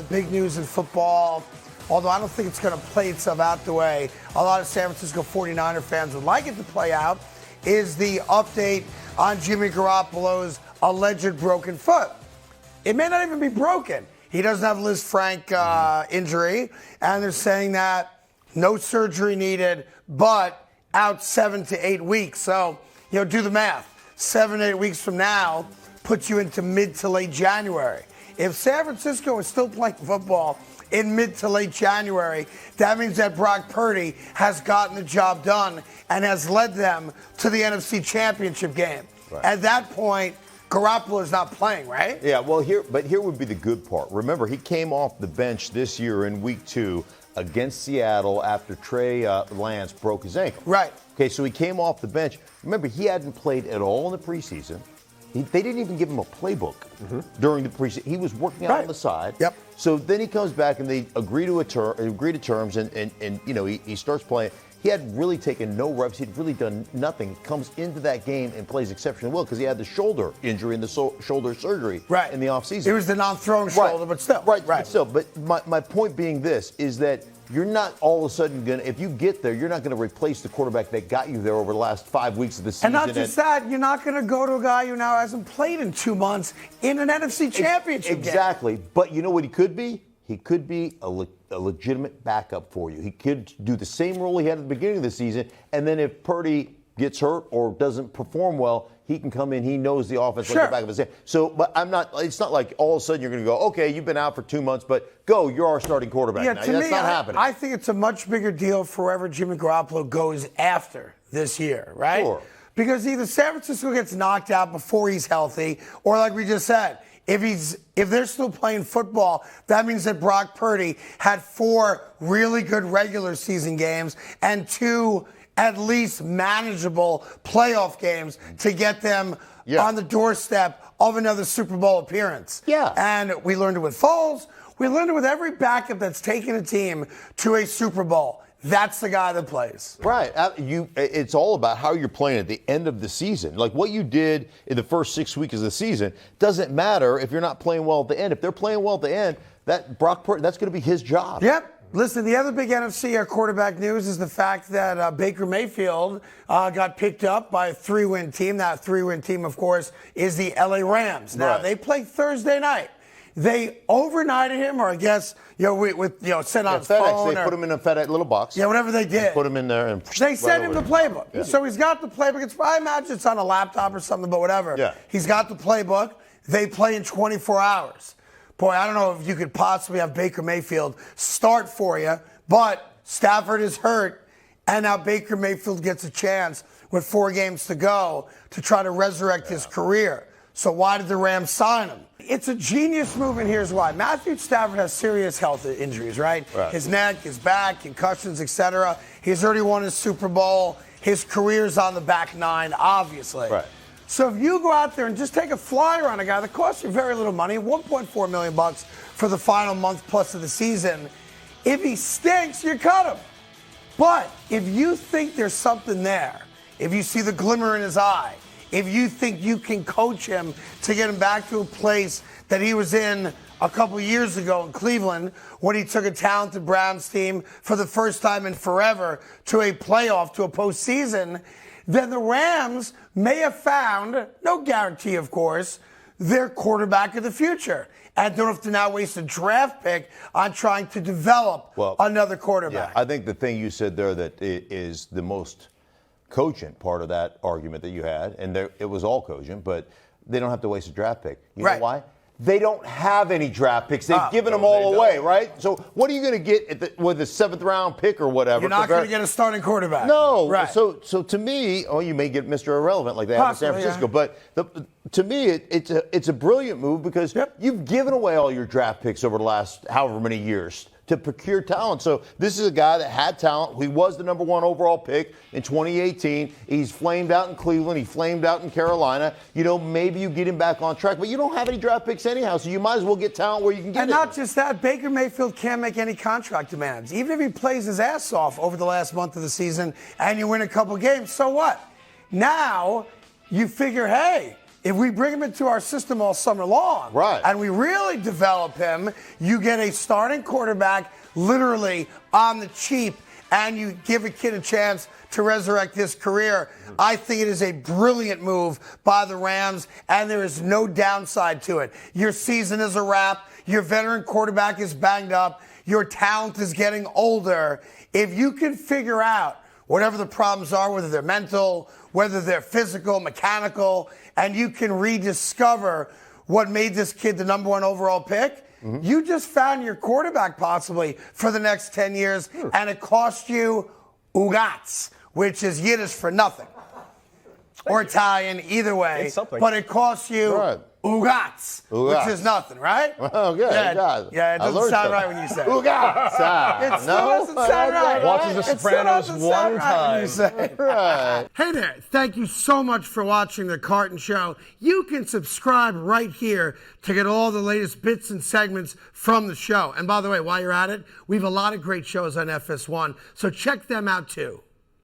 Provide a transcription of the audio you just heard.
big news in football, although I don't think it's going to play itself out the way a lot of San Francisco 49er fans would like it to play out, is the update on Jimmy Garoppolo's alleged broken foot. It may not even be broken. He doesn't have Liz Frank injury, and they're saying that no surgery needed, but out 7 to 8 weeks. So, do the math. 7 to 8 weeks from now puts you into mid to late January. If San Francisco is still playing football in mid to late January, that means that Brock Purdy has gotten the job done and has led them to the NFC Championship game. Right. At that point, Garoppolo is not playing, right? Yeah, well, here would be the good part. Remember, he came off the bench this year in Week 2 against Seattle after Trey Lance broke his ankle. Right. Okay, so he came off the bench. Remember, he hadn't played at all in the preseason. They didn't even give him a playbook during the preseason. He was working out on the side. Yep. So then he comes back and they agree to terms, and he starts playing. He had really taken no reps. He'd really done nothing. He comes into that game and plays exceptionally well because he had the shoulder injury and the shoulder surgery in the offseason. It was the non-throwing shoulder, but still. Right. But still. But my point being this is that you're not all of a sudden going to, if you get there, you're not going to replace the quarterback that got you there over the last 5 weeks of the season. And not just that, you're not going to go to a guy who now hasn't played in 2 months in an NFC Championship game. Exactly. But you know what he could be? He could be a legitimate backup for you. He could do the same role he had at the beginning of the season, and then if Purdy gets hurt or doesn't perform well, he can come in. He knows the offense like the back of his hand. So, but it's not like all of a sudden you're going to go, okay, you've been out for 2 months, but go, you're our starting quarterback now. That's not happening. I think it's a much bigger deal for wherever Jimmy Garoppolo goes after this year, right? Sure. Because either San Francisco gets knocked out before he's healthy, or like we just said, if they're still playing football, that means that Brock Purdy had 4 really good regular season games and 2 at least manageable playoff games to get them on the doorstep of another Super Bowl appearance. Yeah. And we learned it with Foles. We learned it with every backup that's taken a team to a Super Bowl. That's the guy that plays. Right. It's all about how you're playing at the end of the season. Like what you did in the first 6 weeks of the season doesn't matter if you're not playing well at the end. If they're playing well at the end, that Brock Purdy, that's going to be his job. Yep. Listen, the other big NFC quarterback news is the fact that Baker Mayfield got picked up by a 3-win team. That 3-win team, of course, is the LA Rams. Now, they play Thursday night. They overnighted him, or I guess, sent on his FedEx, phone. They put him in a FedEx little box. Yeah, whatever they did. Put him in there. And they sent him the playbook. Yeah. So he's got the playbook. I imagine it's on a laptop or something, but whatever. Yeah. He's got the playbook. They play in 24 hours. Boy, I don't know if you could possibly have Baker Mayfield start for you, but Stafford is hurt, and now Baker Mayfield gets a chance with 4 games to go to try to resurrect his career. So why did the Rams sign him? It's a genius move, and here's why. Matthew Stafford has serious health injuries, right? His neck, his back, concussions, etc. He's already won his Super Bowl. His career's on the back 9, obviously. Right. So if you go out there and just take a flyer on a guy that costs you very little money, $1.4 million for the final month plus of the season, if he stinks, you cut him. But if you think there's something there, if you see the glimmer in his eye, if you think you can coach him to get him back to a place that he was in a couple years ago in Cleveland when he took a talented Browns team for the first time in forever to a playoff, to a postseason, then the Rams may have found, no guarantee of course, their quarterback of the future. And don't have to now waste a draft pick on trying to develop another quarterback. Yeah, I think the thing you said there that is the most cogent part of that argument that you had, and it was all cogent, but they don't have to waste a draft pick. You know why? They don't have any draft picks. They've given them all away, right? So what are you going to get with the 7th round pick or whatever? You're not going to get a starting quarterback. No. Right. So to me, you may get Mr. Irrelevant like they have in San Francisco. Yeah. But to me, it's a brilliant move because you've given away all your draft picks over the last however many years to procure talent. So this is a guy that had talent. He was the number 1 overall pick in 2018. He's flamed out in Cleveland. He flamed out in Carolina. Maybe you get him back on track, but you don't have any draft picks anyhow, so you might as well get talent where you can get it. And not just that, Baker Mayfield can't make any contract demands. Even if he plays his ass off over the last month of the season and you win a couple games, so what? Now you figure, hey, if we bring him into our system all summer long, right, and we really develop him, you get a starting quarterback literally on the cheap, and you give a kid a chance to resurrect his career. I think it is a brilliant move by the Rams, and there is no downside to it. Your season is a wrap. Your veteran quarterback is banged up. Your talent is getting older. If you can figure out whatever the problems are, whether they're mental, whether they're physical, mechanical, and you can rediscover what made this kid the number 1 overall pick, you just found your quarterback possibly for the next 10 years, and it cost you ugats, which is Yiddish for nothing. Or Italian, either way. But it costs you ugats, which is nothing, right? Oh, good. Yeah, it doesn't sound right when you say it. Ugats. It still doesn't sound right. Watches The Sopranos one time. Right. Hey there. Thank you so much for watching The Carton Show. You can subscribe right here to get all the latest bits and segments from the show. And by the way, while you're at it, we have a lot of great shows on FS1, so check them out too.